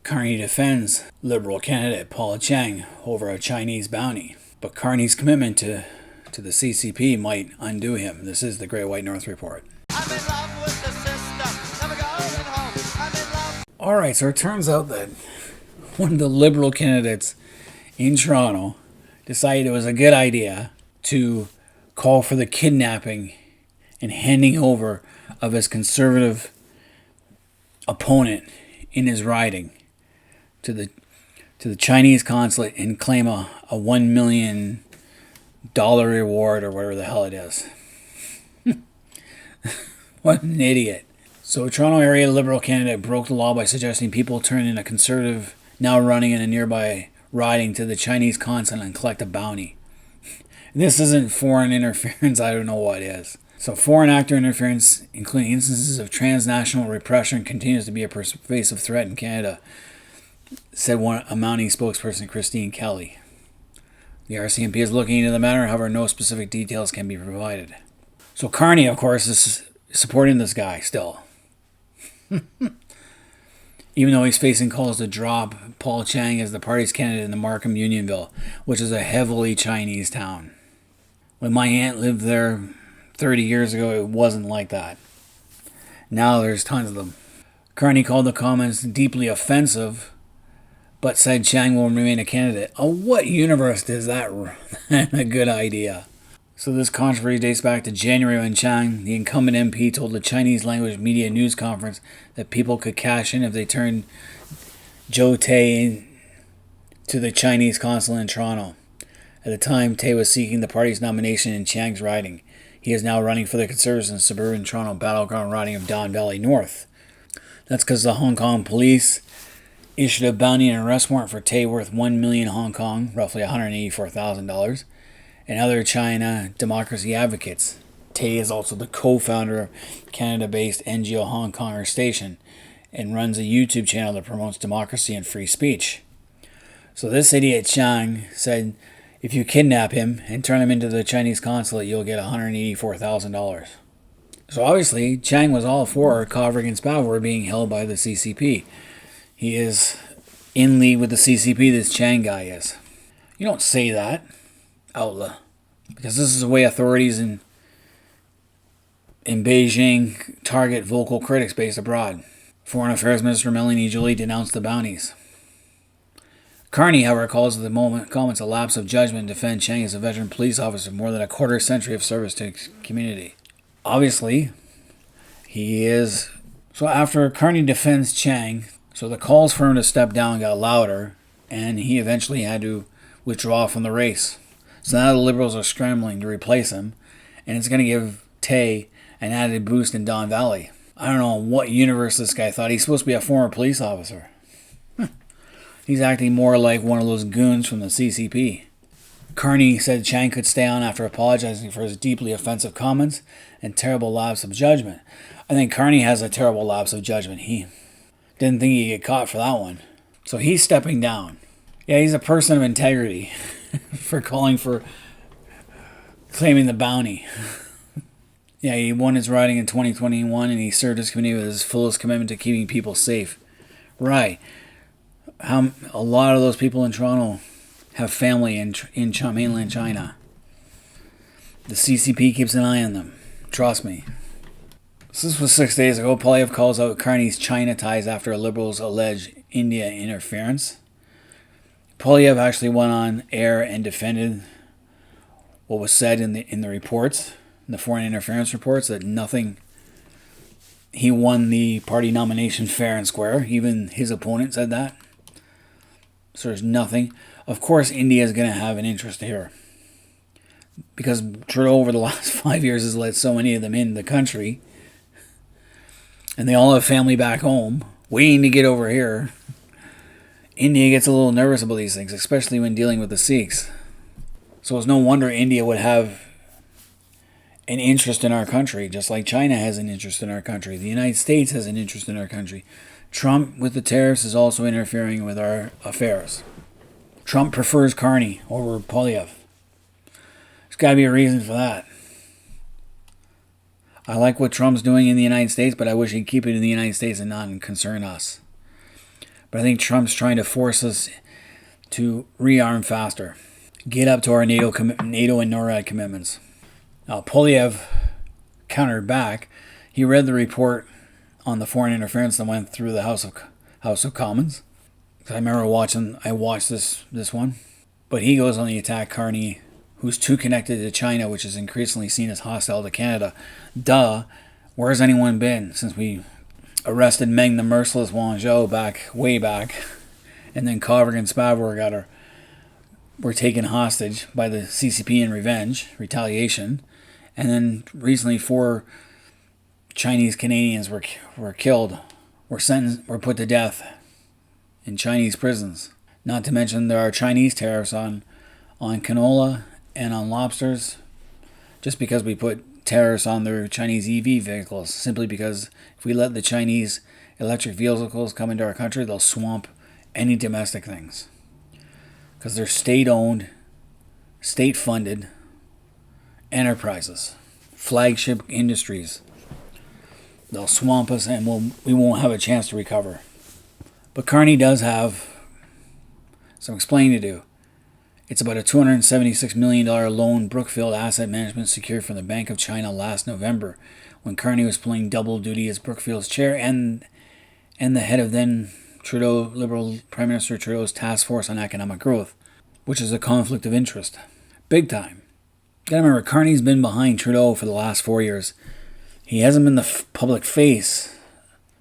Carney defends Liberal candidate Paul Chiang over a Chinese bounty, but Carney's commitment to the CCP might undo him. This is the Great White North Report. I'm in love with the system. Never going home. I'm in love. Alright, so it turns out that one of the Liberal candidates in Toronto decided it was a good idea to call for the kidnapping and handing over of his Conservative opponent in his riding to the Chinese consulate and claim a $1 million reward or whatever the hell it is. What an idiot. So a Toronto area Liberal candidate broke the law by suggesting people turn in a Conservative now running in a nearby riding to the Chinese consulate and collect a bounty. This isn't foreign interference, I don't know what is. So foreign actor interference, including instances of transnational repression, continues to be a pervasive threat in Canada, said a Mountie spokesperson, Christine Kelly. The RCMP is looking into the matter, however, no specific details can be provided. So Carney, of course, is supporting this guy still. Even though he's facing calls to drop Paul Chiang as the party's candidate in the Markham-Unionville, which is a heavily Chinese town. When my aunt lived there 30 years ago, it wasn't like that. Now there's tons of them. Carney called the comments deeply offensive, but said Chiang will remain a candidate. Oh, what universe is that a good idea? So this controversy dates back to January when Chiang, the incumbent MP, told the Chinese language media news conference that people could cash in if they turned Tay to the Chinese consulate in Toronto. At the time, Tay was seeking the party's nomination in Chiang's riding. He is now running for the Conservatives in suburban Toronto battleground riding of Don Valley North. That's because the Hong Kong police issued a bounty and arrest warrant for Tay worth 1 million Hong Kong, roughly $184,000, and other China democracy advocates. Tay is also the co-founder of Canada-based NGO Hong Konger Station and runs a YouTube channel that promotes democracy and free speech. So this idiot Chiang said if you kidnap him and turn him into the Chinese consulate, you'll get $184,000. So obviously, Chiang was all for Kovrig and Spavor being held by the CCP. He is in league with the CCP, this Chiang guy is. You don't say that, outlaw, because this is the way authorities in Beijing target vocal critics based abroad. Foreign Affairs Minister Melanie Joly denounced the bounties. Carney, however, calls the comments a lapse of judgment and defends Chiang as a veteran police officer with more than a quarter century of service to his community. Obviously, he is. So after Carney defends Chiang, so the calls for him to step down got louder, and he eventually had to withdraw from the race. So now the Liberals are scrambling to replace him, and it's going to give Tay an added boost in Don Valley. I don't know what universe this guy thought. He's supposed to be a former police officer. He's acting more like one of those goons from the CCP. Carney said Chiang could stay on after apologizing for his deeply offensive comments and terrible lapse of judgment. I think Carney has a terrible lapse of judgment. He didn't think he'd get caught for that one. So he's stepping down. Yeah, he's a person of integrity for claiming the bounty. Yeah, he won his riding in 2021 and he served his community with his fullest commitment to keeping people safe. Right. A lot of those people in Toronto have family in mainland China. The CCP keeps an eye on them. Trust me. This was 6 days ago. Polyev calls out Carney's China ties after a Liberal's alleged India interference. Polyev actually went on air and defended what was said in the reports, in the foreign interference reports, that nothing. He won the party nomination fair and square. Even his opponent said that. So there's nothing. Of course, India is going to have an interest here, because Trudeau over the last 5 years has let so many of them into the country, and they all have family back home waiting to get over here. India gets a little nervous about these things, especially when dealing with the Sikhs. So it's no wonder India would have an interest in our country, just like China has an interest in our country. The United States has an interest in our country. Trump, with the tariffs, is also interfering with our affairs. Trump prefers Carney over Polyev. There's got to be a reason for that. I like what Trump's doing in the United States, but I wish he'd keep it in the United States and not concern us. But I think Trump's trying to force us to rearm faster, get up to our NATO and NORAD commitments. Now, Polyev countered back. He read the report on the foreign interference that went through the House of Commons. I remember I watched this one. But he goes on the attack Carney, who's too connected to China, which is increasingly seen as hostile to Canada. Duh. Where's anyone been since we arrested Meng the Merciless Wanzhou way back, and then Kovrig and Spavor were taken hostage by the CCP in retaliation, and then recently 4 Chinese Canadians were killed, were put to death in Chinese prisons. Not to mention there are Chinese tariffs on canola and on lobsters, just because we put tariffs on their Chinese EV vehicles, simply because if we let the Chinese electric vehicles come into our country, they'll swamp any domestic things. Because they're state-owned, state-funded enterprises, flagship industries. They'll swamp us and we won't have a chance to recover. But Carney does have some explaining to do. It's about a $276 million loan Brookfield Asset Management secured from the Bank of China last November, when Carney was playing double duty as Brookfield's chair and the head of then Liberal Prime Minister Trudeau's Task Force on Economic Growth, which is a conflict of interest. Big time. You gotta remember, Carney's been behind Trudeau for the last 4 years. He hasn't been the public face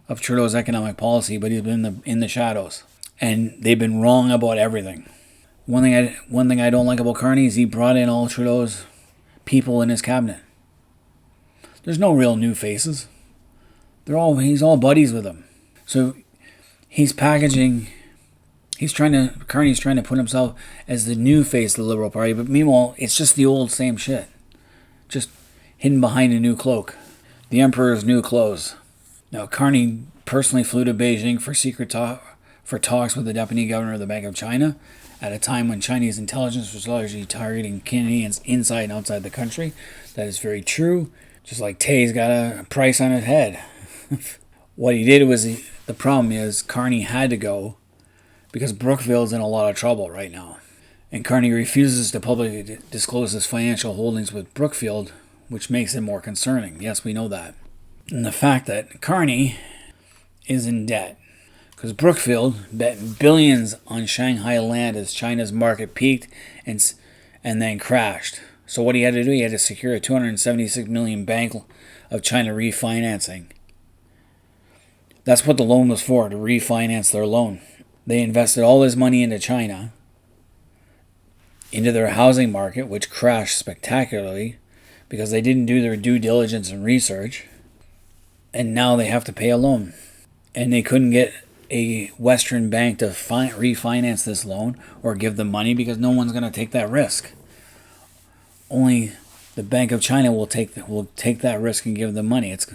of Trudeau's economic policy, but he's been in the shadows. And they've been wrong about everything. One thing I don't like about Carney is he brought in all Trudeau's people in his cabinet. There's no real new faces. He's all buddies with them. So Carney's trying to put himself as the new face of the Liberal Party, but meanwhile, it's just the old same shit. Just hidden behind a new cloak. The Emperor's new clothes. Now, Carney personally flew to Beijing for talks with the Deputy Governor of the Bank of China at a time when Chinese intelligence was largely targeting Canadians inside and outside the country. That is very true. Just like Tay's got a price on his head. What he did was, the problem is Carney had to go because Brookfield's in a lot of trouble right now. And Carney refuses to publicly disclose his financial holdings with Brookfield, which makes it more concerning. Yes, we know that. And the fact that Carney is in debt. Because Brookfield bet billions on Shanghai land as China's market peaked and then crashed. So what he had to do, he had to secure a $276 million Bank of China refinancing. That's what the loan was for, to refinance their loan. They invested all this money into China, into their housing market, which crashed spectacularly because they didn't do their due diligence and research. And now they have to pay a loan. And they couldn't get a Western bank to refinance this loan or give them money because no one's going to take that risk. Only the Bank of China will take that risk and give them money. It's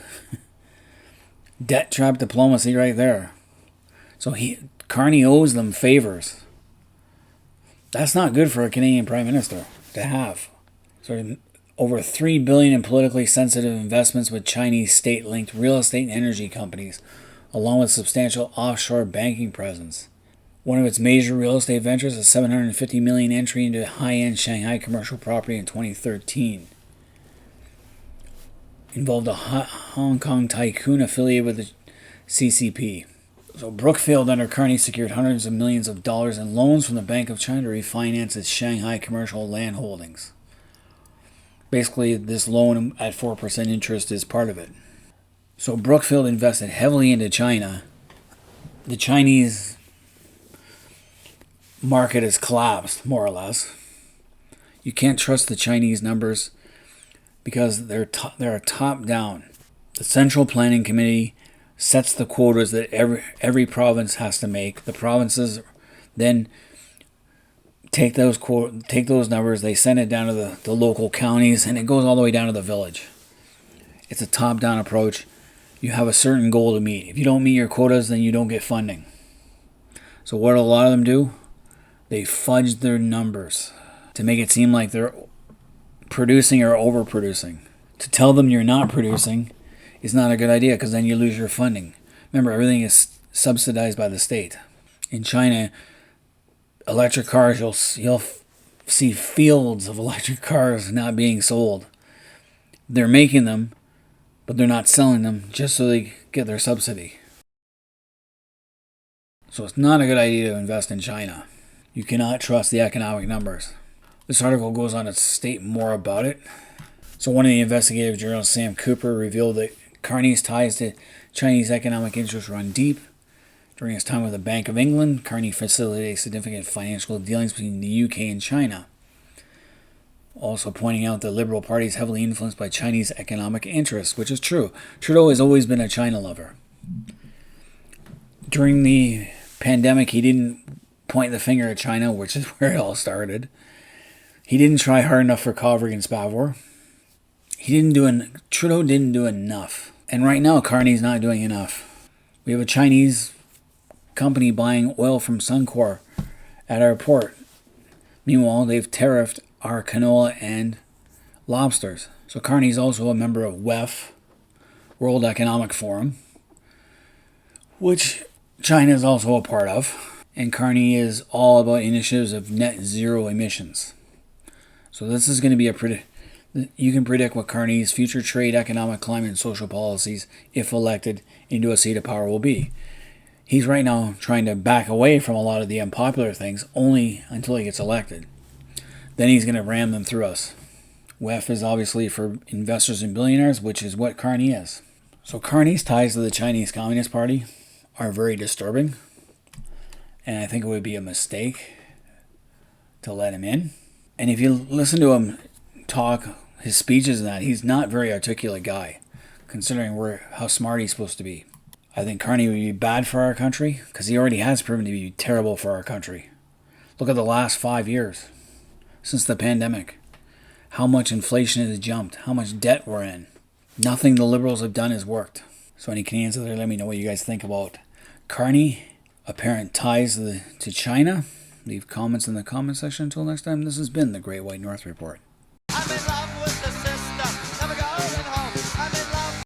debt trap diplomacy right there. So Carney owes them favors. That's not good for a Canadian Prime Minister to have. So over $3 billion in politically sensitive investments with Chinese state-linked real estate and energy companies, along with substantial offshore banking presence. One of its major real estate ventures, a $750 million entry into high-end Shanghai commercial property in 2013, involved a Hong Kong tycoon affiliated with the CCP. So Brookfield under Carney secured hundreds of millions of dollars in loans from the Bank of China to refinance its Shanghai commercial land holdings. Basically, this loan at 4% interest is part of it. So Brookfield invested heavily into China. The Chinese market has collapsed, more or less. You can't trust the Chinese numbers because they're top-down. The Central Planning Committee sets the quotas that every province has to make. The provinces then take those numbers, they send it down to the local counties, and it goes all the way down to the village. It's a top-down approach. You have a certain goal to meet. If you don't meet your quotas, then you don't get funding. So what do a lot of them do? They fudge their numbers to make it seem like they're producing or overproducing. To tell them you're not producing is not a good idea because then you lose your funding. Remember, everything is subsidized by the state. In China, electric cars, you'll see fields of electric cars not being sold. They're making them, but they're not selling them just so they get their subsidy. So it's not a good idea to invest in China. You cannot trust the economic numbers. This article goes on to state more about it. So one of the investigative journalists, Sam Cooper, revealed that Carney's ties to Chinese economic interests run deep. During his time with the Bank of England, Carney facilitated significant financial dealings between the UK and China. Also pointing out the Liberal Party is heavily influenced by Chinese economic interests, which is true. Trudeau has always been a China lover. During the pandemic, he didn't point the finger at China, which is where it all started. He didn't try hard enough for Kovrig and Spavor. Trudeau didn't do enough. And right now, Carney's not doing enough. We have a Chinese company buying oil from Suncor at our port. Meanwhile, they've tariffed our canola and lobsters. So Carney's also a member of WEF, World Economic Forum, which China is also a part of. And Carney is all about initiatives of net zero emissions. So this is going to be you can predict what Carney's future trade, economic, climate, and social policies, if elected into a seat of power, will be. He's right now trying to back away from a lot of the unpopular things only until he gets elected. Then he's going to ram them through us. WEF is obviously for investors and billionaires, which is what Carney is. So Carney's ties to the Chinese Communist Party are very disturbing. And I think it would be a mistake to let him in. And if you listen to him talk, his speeches and that, he's not a very articulate guy, considering how smart he's supposed to be. I think Carney would be bad for our country, because he already has proven to be terrible for our country. Look at the last 5 years, since the pandemic. How much inflation has jumped, how much debt we're in. Nothing the Liberals have done has worked. So any Canadians out there, let me know what you guys think about Carney, apparent ties to China. Leave comments in the comment section. Until next time, this has been the Great White North Report.